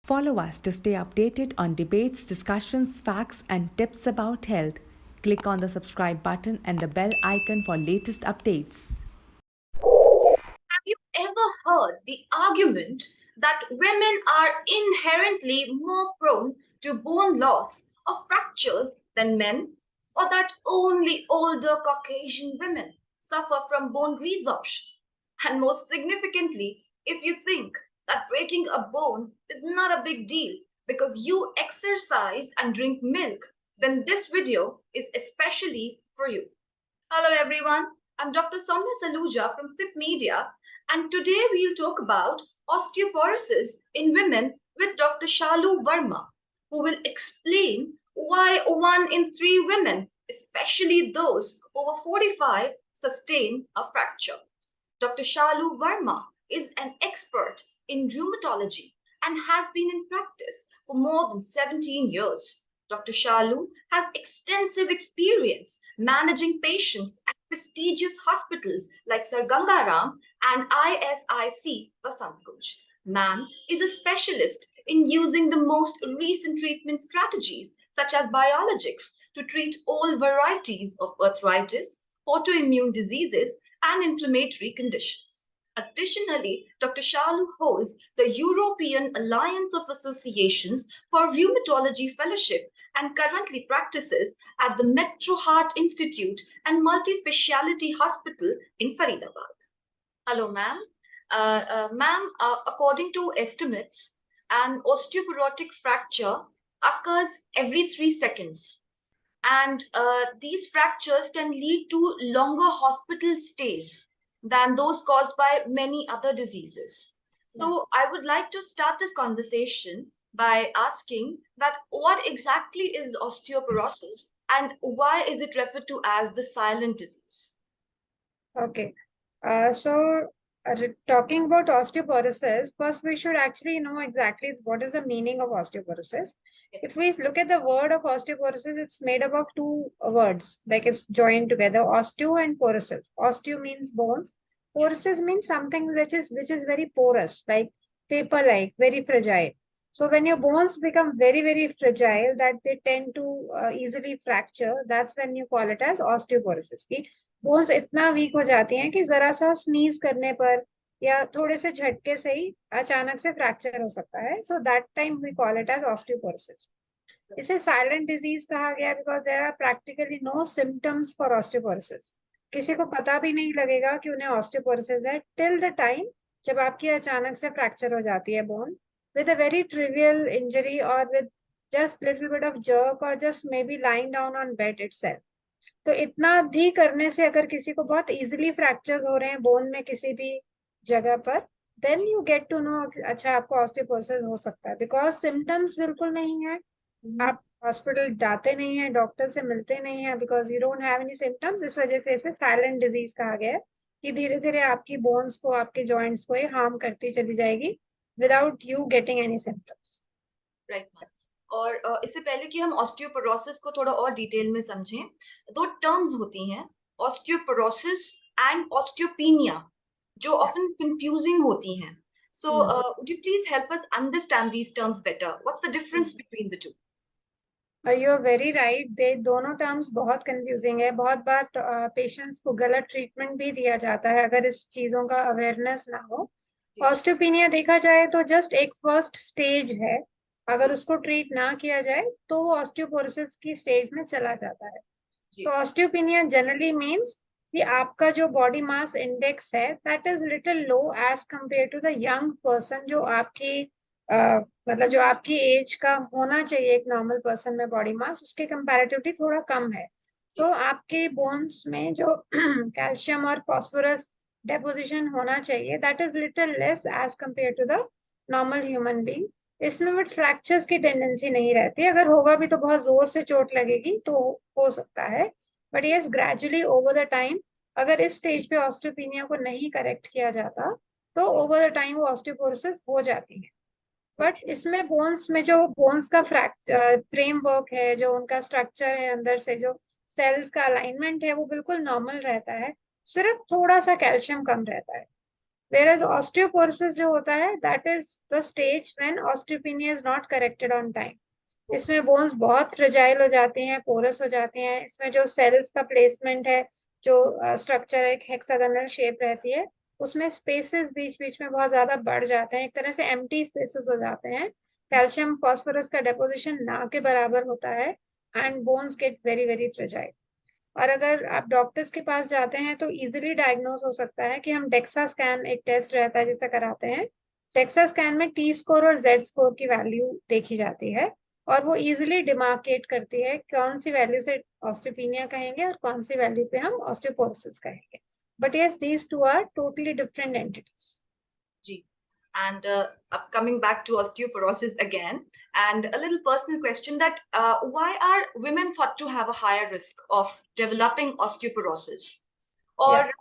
Follow us to stay updated on debates, discussions, facts, and tips about health. Click on the subscribe button and the bell icon for latest updates. Have you ever heard the argument that women are inherently more prone to bone loss or fractures than men, or that only older Caucasian women suffer from bone resorption? And most significantly, if you think that breaking a bone is not a big deal because you exercise and drink milk, then this video is especially for you. Hello everyone, I'm Dr. Soumya Saluja from Tip Media, and today we'll talk about osteoporosis in women with Dr. Shalu Verma, who will explain why 1 in 3 women, especially those over 45, sustain a fracture. Dr. Shalu Verma is an expert in rheumatology and has been in practice for more than 17 years. Dr. Shalu has extensive experience managing patients at prestigious hospitals like Sir Gangaram and ISIC Vasantkunj. Ma'am is a specialist in using the most recent treatment strategies such as biologics to treat all varieties of arthritis, autoimmune diseases, and inflammatory conditions. Additionally, Dr. Shalu holds the European Alliance of Associations for Rheumatology Fellowship and currently practices at the Metro Heart Institute and Multi-Speciality Hospital in Faridabad. Hello, ma'am. Ma'am, according to estimates, an osteoporotic fracture occurs every 3 seconds. And these fractures can lead to longer hospital stays than those caused by many other diseases. So I would like to start this conversation by asking that what exactly is osteoporosis and why is it referred to as the silent disease? Okay. Talking about osteoporosis, first we should actually know exactly what is the meaning of osteoporosis. Yes. If we look at the word of osteoporosis, it's made up of two words, like it's joined together, osteo and porosis. Osteo means bones. Porosis means something which is very porous, like paper-like, very fragile. So when your bones become very, very fragile, that they tend to easily fracture, that's when you call it as osteoporosis. Bones इतना week हो जाती हैं कि जरा सा sneeze करने पर या थोड़े से झटके से ही अचानक से फ्रैक्चर हो सकता है. So that time we call it as osteoporosis. इसे साइलेंट डिजीज कहा गया because there are practically no symptoms for osteoporosis. किसी को पता भी नहीं लगेगा कि उन्हें ऑस्टियोपोरोसिस है टिल द टाइम जब आपकी अचानक से फ्रैक्चर हो जाती है bone with a very trivial injury or with just little bit of jerk or just maybe lying down on bed itself. तो इतना भी करने से अगर किसी को बहुत इजीली फ्रैक्चर्स हो रहे हैं बोन में किसी भी जगह पर, then you get to know अच्छा आपको ऑस्टियोपोरोसिस हो सकता है. बिकॉज सिम्टम्स बिल्कुल नहीं है, आप हॉस्पिटल जाते नहीं है, डॉक्टर से मिलते नहीं है, because you don't have any symptoms. इस वजह से इसे साइलेंट डिजीज कहा गया है कि धीरे धीरे आपकी बोन्स को, आपके जॉइंट्स को ये हार्म करती चली जाएगी without you getting any symptoms. Right ma'am. और इससे पहले कि हम ऑस्टियोपोरोसिस को थोड़ा और डिटेल में समझें, दो टर्म्स होती हैं, ऑस्टियोपोरोसिस एंड ऑस्टियोपीनिया, जो ऑफन कंफ्यूजिंग होती हैं. So, would you please help us understand these terms better? What's the difference between the two? You are very right. The दोनों टर्म्स बहुत कंफ्यूजिंग है. बहुत बार पेशेंट्स को गलत ट्रीटमेंट भी दिया जाता है अगर इस चीजों का अवेयरनेस ना हो. ऑस्टियोपीनिया देखा जाए तो जस्ट एक फर्स्ट स्टेज है. अगर उसको ट्रीट ना किया जाए तो वो ऑस्टियोपोरोसिस की स्टेज में चला जाता है. तो ऑस्टियोपीनिया जनरली मीन्स कि आपका जो बॉडी मास इंडेक्स है that is little low as compare to the young person, जो आपकी मतलब जो आपकी एज का होना चाहिए एक नॉर्मल पर्सन में बॉडी मास, उसके कंपैरेटिवली थोड़ा कम है. तो आपके बोन्स में जो कैल्शियम और फॉस्फोरस डेपोजिशन होना चाहिए that is little less as compare to the normal human being. इसमें बट फ्रैक्चर्स की टेंडेंसी नहीं रहती. अगर होगा भी तो बहुत जोर से चोट लगेगी तो हो सकता है. But yes, gradually over the time अगर इस स्टेज पे ऑस्टियोपीनिया को नहीं करेक्ट किया जाता तो ओवर द टाइम वो ऑस्टियोपोरोसिस हो जाती है. बट इसमें बोन्स में जो बोन्स का फ्रेमवर्क है, जो उनका स्ट्रक्चर है, अंदर से जो सेल्स का अलाइनमेंट है वो बिल्कुल नॉर्मल रहता है. सिर्फ थोड़ा सा कैल्शियम कम रहता है. Whereas osteoporosis जो होता है, that is the stage when osteopenia is not corrected on time. इसमें बोन्स बहुत फ्रेजाइल हो जाती हैं, पोरस हो जाती हैं। इसमें जो सेल्स का प्लेसमेंट है, जो स्ट्रक्चर एक हेक्सागोनल शेप रहती है, उसमें स्पेसेस बीच बीच में बहुत ज्यादा बढ़ जाते हैं, एक तरह से एम्प्टी स्पेसेस हो जाते हैं। कैल्शियम फास्फोरस का डेपोजिशन ना के बराबर होता है, and bones get very very fragile. और अगर आप डॉक्टर्स के पास जाते हैं तो इजीली डायग्नोज हो सकता है कि हम डेक्सा स्कैन, एक टेस्ट रहता है जिसे कराते हैं। डेक्सा स्कैन में टी स्कोर और जेड स्कोर की वैल्यू देखी जाती है, और वो इजीली डिमार्केट करती है कौन सी वैल्यू से ऑस्टियोपिनिया कहेंगे और कौन सी वैल्यू पे हम ऑस्टियोपोरोसिस कहेंगे। But yes, these two are totally different entities. Ji. And coming back to osteoporosis again, and a little personal question that why are women thought to have a higher risk of developing osteoporosis? और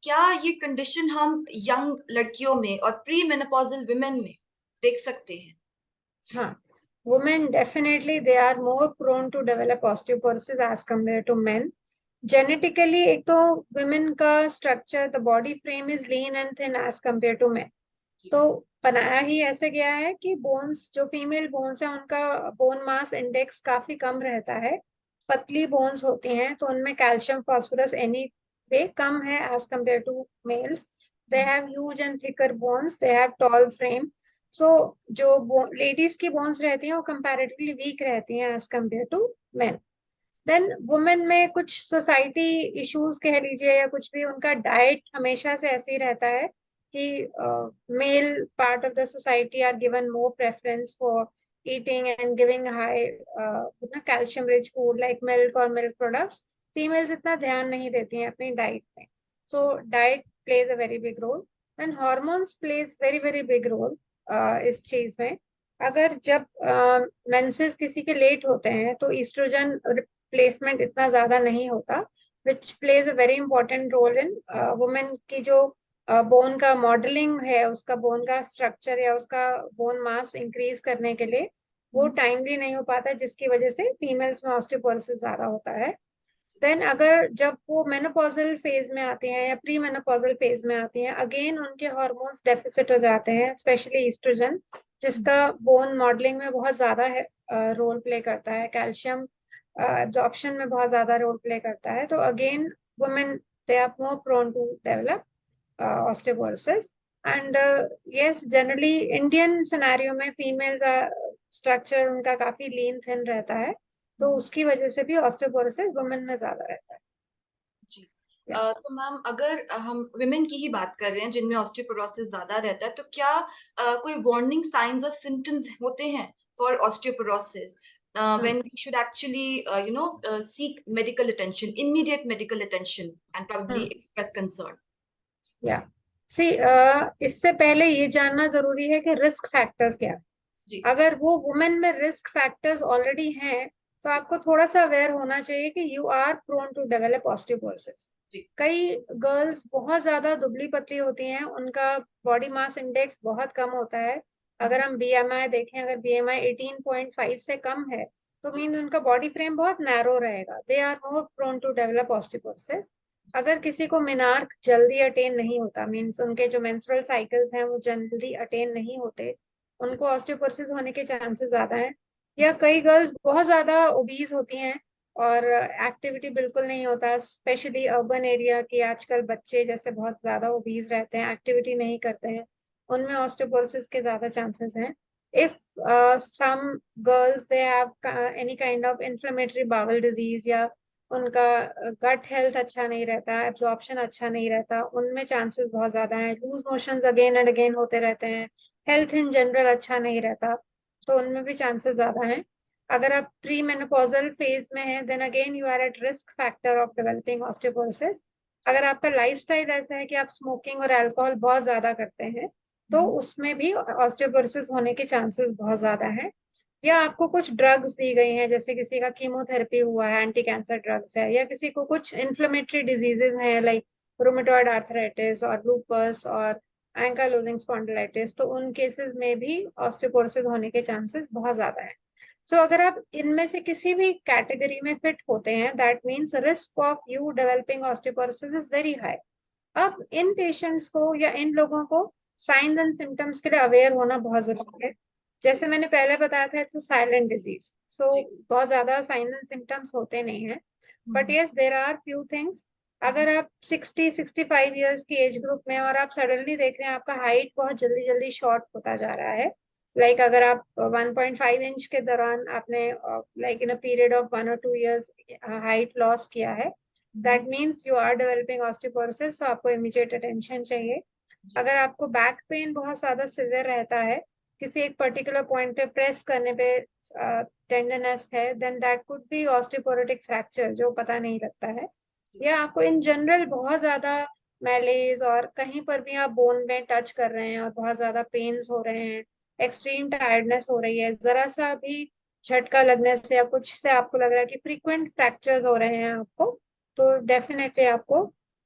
क्या ये condition हम young लड़कियों में और pre menopausal women में देख सकते हैं? हाँ, women definitely they are more prone to develop osteoporosis as compared to men. Genetically, एक तो women का structure, the body frame is lean and thin as compared to men. तो बनाया ही ऐसे गया है कि बोन्स, जो फीमेल बोन्स है, उनका बोन मास इंडेक्स काफी कम रहता है, पतली बोन्स होती हैं, तो उनमें कैल्शियम फास्फोरस एनी वे कम है as compare to males. They have huge and thicker bones, they have tall frame. So जो लेडीज की बोन्स रहती हैं वो कंपैरेटिवली वीक रहती हैं as compare to men. Then women में कुछ सोसाइटी इश्यूज कह लीजिए या कुछ भी, उनका डाइट हमेशा से ऐसे ही रहता है कि male part of the society are given more preference for eating and giving high calcium rich food like milk or milk products. Females इतना ध्यान नहीं देती हैं अपनी डाइट में, so diet plays a very big role, and hormones plays very very big role इस चीज में। अगर जब मेंसेस किसी के लेट होते हैं तो ईस्ट्रोजन प्लेसमेंट इतना ज्यादा नहीं होता, which plays a very important role in women की जो बोन का मॉडलिंग है, उसका बोन का स्ट्रक्चर या उसका बोन मास इंक्रीज करने के लिए वो टाइमली नहीं हो पाता, जिसकी वजह से फीमेल्स में ऑस्टियोपोरोसिस ज्यादा होता है। देन अगर जब वो मेनोपॉजल फेज में आती हैं या प्री मेनोपॉजल फेज में आती हैं, अगेन उनके हार्मोन्स डेफिसिट हो जाते हैं, स्पेशली ईस्ट्रोजन, जिसका बोन मॉडलिंग में बहुत ज्यादा रोल प्ले करता है, कैल्शियम एब्जॉर्प्शन में बहुत ज्यादा रोल प्ले करता है। तो again women they are more prone to develop osteoporosis. And yes, generally Indian scenario में females स्ट्रक्चर उनका काफी लीन थिन रहता है, तो उसकी वजह से भी ऑस्टियोपोरोसिस वुमेन में ज्यादा रहता है। जी। तो मैम, अगर हम विमेन की ही बात कर रहे हैं जिनमें ऑस्टियोपोरोसिस ज्यादा रहता है, तो क्या कोई वार्निंग साइंस और सिम्टम्स होते हैं for osteoporosis when we should actually seek medical attention, immediate medical attention, and probably express concern? या सी इससे पहले ये जानना जरूरी है कि रिस्क फैक्टर्स क्या है। जी। अगर वो वुमेन में रिस्क फैक्टर्स ऑलरेडी हैं तो आपको थोड़ा सा अवेयर होना चाहिए कि you are prone to develop osteoporosis. कई गर्ल्स बहुत ज्यादा दुबली पतली होती हैं, उनका बॉडी मास इंडेक्स बहुत कम होता है। अगर हम बीएमआई देखें, अगर बीएमआई 18.5 से कम है तो मीन उनका बॉडी फ्रेम बहुत नैरो रहेगा, they are more prone to develop osteoporosis. अगर किसी को मिनार्क जल्दी अटेन नहीं होता, मीन्स उनके जो मेंस्ट्रुअल साइकिल्स हैं वो जल्दी अटेन नहीं होते, उनको ऑस्टियोपोरोसिस होने के चांसेस ज्यादा हैं। या कई गर्ल्स बहुत ज्यादा ओबीज होती हैं और एक्टिविटी बिल्कुल नहीं होता, स्पेशली अर्बन एरिया के आजकल बच्चे जैसे बहुत ज्यादा ओबीज रहते हैं, एक्टिविटी नहीं करते हैं, उनमें ऑस्टियोपोरोसिस के ज्यादा चांसेस हैं। If some girls they have any kind of inflammatory bowel disease, या उनका गट हेल्थ अच्छा नहीं रहता, एब्जॉर्प्शन अच्छा नहीं रहता, उनमें चांसेस बहुत ज्यादा हैं। Loose motions again and again होते रहते हैं, हेल्थ इन जनरल अच्छा नहीं रहता, तो उनमें भी चांसेस ज्यादा हैं। अगर आप प्री मेनोपॉजल फेज में हैं, then again you are at risk factor of developing osteoporosis. अगर आपका लाइफस्टाइल ऐसा है कि आप स्मोकिंग और अल्कोहल बहुत ज्यादा करते हैं, तो उसमें भी ऑस्टियोपोरोसिस होने के चांसेस बहुत ज्यादा है। या आपको कुछ ड्रग्स दी गई हैं, जैसे किसी का कीमोथेरेपी हुआ है, एंटी कैंसर ड्रग्स है, या किसी को कुछ इन्फ्लेमेटरी डिजीजेस हैं लाइक रूमेटॉइड आर्थराइटिस और लूपस और एंकालोजिंग स्पॉन्डिलाइटिस, तो उन केसेस में भी ऑस्टियोपोरोसिस होने के चांसेस बहुत ज्यादा हैं। सो अगर आप इनमें से किसी भी कैटेगरी में फिट होते हैं, that means risk of you developing osteoporosis is very high. अब इन पेशेंट्स को या इन लोगों को साइंस एंड सिम्टम्स के लिए अवेयर होना बहुत जरूरी है। जैसे मैंने पहले बताया था, it's a silent disease, so बहुत ज्यादा साइंस एंड सिम्टम्स होते नहीं है। But yes, there are few things. अगर आप 60-65 ईयर्स की एज ग्रुप में और आप सडनली देख रहे हैं आपका हाइट बहुत जल्दी जल्दी शॉर्ट होता जा रहा है, लाइक अगर आप 1.5 इंच के दौरान आपने like in a period of 1 or 2 years height loss किया है, that means you are developing osteoporosis, तो आपको इमीडिएट अटेंशन चाहिए। अगर आपको बैक पेन बहुत ज्यादा सिवियर रहता है, किसी एक पर्टिकुलर पॉइंट पे प्रेस करने पे टेंडरनेस है, then that could be osteoporotic fracture जो पता नहीं लगता है। या आपको इन जनरल बहुत ज्यादा मैलेज और कहीं पर भी आप बोन में टच कर रहे हैं और बहुत ज्यादा पेन्स हो रहे हैं, एक्सट्रीम टायर्डनेस हो रही है, जरा सा भी झटका लगने से या कुछ से आपको लग रहा है कि फ्रीक्वेंट फ्रैक्चर्स हो रहे हैं आपको, तो डेफिनेटली आपको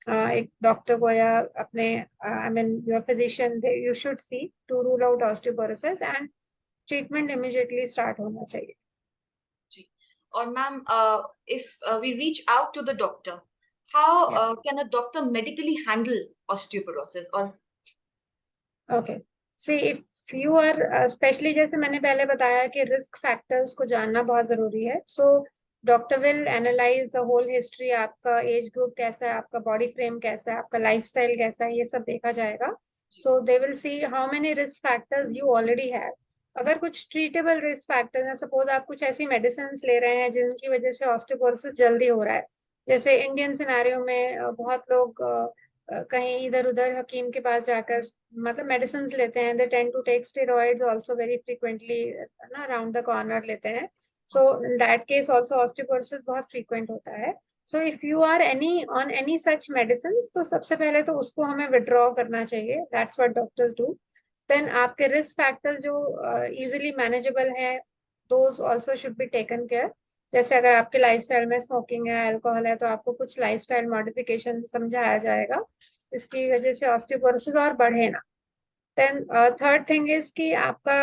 एक डॉक्टर को या अपने I mean your physician, you should see to rule out osteoporosis, and treatment immediately start होना चाहिए। जी। और ma'am, if we reach out to the doctor, how Yeah. can a doctor medically handle osteoporosis? और okay, see if you are specially, जैसे मैंने पहले बताया कि रिस्क फैक्टर्स को जानना बहुत जरूरी है, so doctor will analyse the whole history, आपका एज ग्रुप कैसा है, आपका बॉडी फ्रेम कैसा है, आपका लाइफस्टाइल कैसा है, ये सब देखा जाएगा। So they will see how many risk factors you already have. अगर कुछ ट्रीटेबल रिस्क फैक्टर्स हैं, सपोज आप कुछ ऐसी मेडिसिन ले रहे हैं जिनकी वजह से ऑस्टियोपोरोसिस जल्दी हो रहा है, जैसे इंडियन सिनेरियो में बहुत लोग कहीं इधर उधर हकीम के पास जाकर मतलब मेडिसिन लेते हैं, they tend to take steroids also very frequently, ना अराउंड द कॉर्नर लेते हैं, so in that case also osteoporosis बहुत फ्रीक्वेंट होता है। So if you are any on any such medicine, तो सबसे पहले तो उसको हमें विड्रॉ करना चाहिए, that's what doctors do. Then आपके रिस्क फैक्टर्स जो इजीली मैनेजेबल है, those also should be taken care. जैसे अगर आपके लाइफस्टाइल में स्मोकिंग है, अल्कोहल है, तो आपको कुछ लाइफस्टाइल मॉडिफिकेशन समझाया जाएगा जिसकी वजह से ऑस्टियोपोरोसिस और बढ़े ना। देन थर्ड थिंग इज कि आपका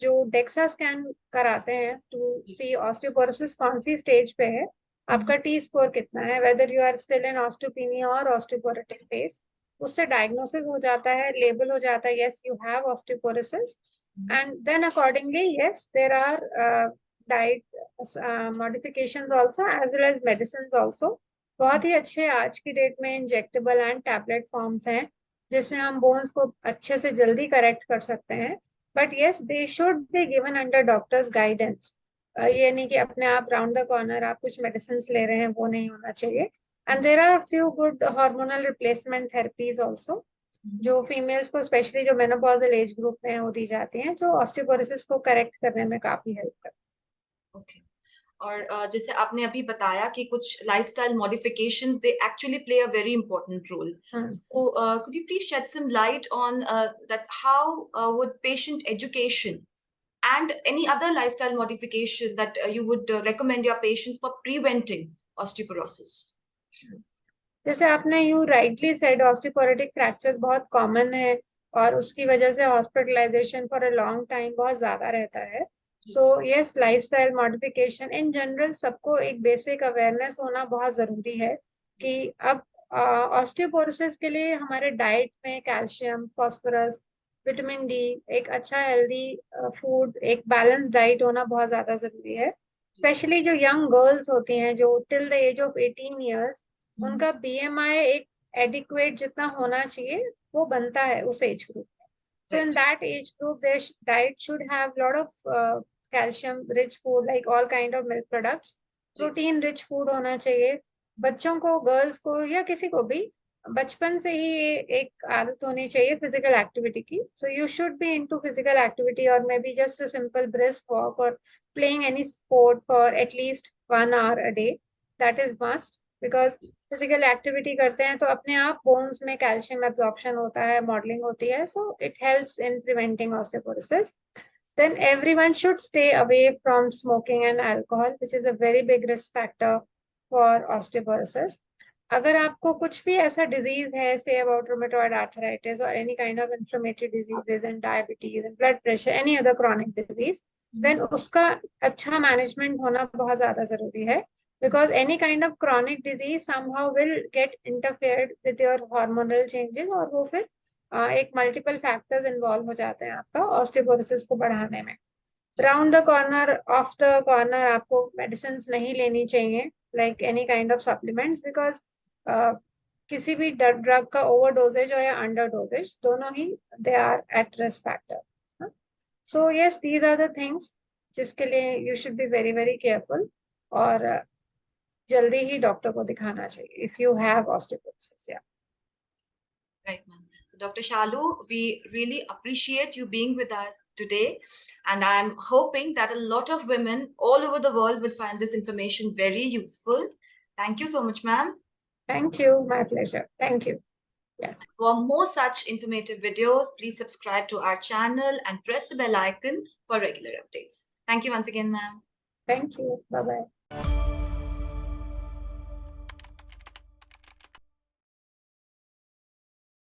जो डेक्सा स्कैन कराते हैं टू सी ऑस्टियोपोरोसिस कौन सी स्टेज पे है, आपका टी स्कोर कितना है, whether you are still in osteopenia और ऑस्टियोपोरोटिक फेज, उससे डायग्नोसिस हो जाता है, लेबल हो जाता है, yes you have osteoporosis, and then accordingly yes there are diet modifications also as well as medicine also. बहुत ही अच्छे आज की डेट में इंजेक्टेबल एंड टैबलेट फॉर्म्स हैं जिससे हम बोन्स को अच्छे से जल्दी करेक्ट कर सकते हैं, but yes they should be given under doctors guidance. ये नहीं कि अपने आप राउंड द कॉर्नर आप कुछ मेडिसिन ले रहे हैं, वो नहीं होना चाहिए। And there are few good hormonal replacement therapies also, जो फीमेल्स को स्पेशली जो मेनोपॉजल एज ग्रुप में है वो दी जाती हैं, जो ऑस्टियोपोरोसिस को करेक्ट करने में काफी हेल्प करती ओके। और जैसे आपने अभी बताया कि कुछ lifestyle modifications they actually play a very important role, है। so could you please shed some light on that how would patient education and any other lifestyle modification that you would recommend your patients for preventing osteoporosis? जैसे आपने you rightly said, osteoporotic fractures बहुत common है और उसकी वजह से hospitalisation for a long time बहुत ज्यादा रहता है। So yes, lifestyle modification in general सबको एक बेसिक अवेयरनेस होना बहुत जरूरी है कि अब ऑस्टियोपोरोसिस के लिए हमारे डाइट में कैल्शियम, फास्फोरस, विटामिन डी, एक अच्छा हेल्दी फूड, एक बैलेंस डाइट होना बहुत ज्यादा जरूरी है। स्पेशली जो यंग गर्ल्स होती हैं जो till the age of 18 years, उनका बीएमआई एक एडिक्वेट जितना होना चाहिए वो बनता है उस एज ग्रुप में। सो इन Right. That age group their diet should have lot of calcium rich food like all kind of milk products, protein rich food होना चाहिए। बच्चों को, गर्ल्स को या किसी को भी बचपन से ही ये एक आदत होनी चाहिए फिजिकल एक्टिविटी की। So you should be into physical activity और maybe just a simple brisk walk और playing any sport for at least 1 hour a day, that is must, because physical activity करते हैं तो अपने आप बोन्स में calcium absorption होता है, मॉडलिंग होती है, so it helps in preventing osteoporosis. Then everyone should stay away from smoking and alcohol, which is a very big risk factor for osteoporosis. अगर आपको कुछ भी ऐसा डिजीज है, say about rheumatoid arthritis or any kind of inflammatory diseases and diabetes and blood pressure, any other chronic disease, then उसका अच्छा management होना बहुत ज्यादा जरूरी है। because any kind of chronic disease somehow will get interfered with your hormonal changes और वो फिर एक multiple factors involve हो जाते हैं आपका osteoporosis को बढ़ाने में. Round the corner, off the corner आपको medicines नहीं लेनी चाहिए like any kind of supplements because किसी भी ड्रग का overdosage या underdosage दोनों ही they are at risk factor. So yes, these are the things जिसके लिए you should be very very careful और जल्दी ही डॉक्टर को दिखाना चाहिए if you have osteoporosis. Yeah. Right, ma'am. So, Dr. Shalu, we really appreciate you being with us today. And I'm hoping that a lot of women all over the world will find this information very useful. Thank you so much, ma'am. Thank you. My pleasure. Thank you. For more such informative videos, please subscribe to our channel and press the bell icon for regular updates. Thank you once again, ma'am. Thank you. Bye-bye.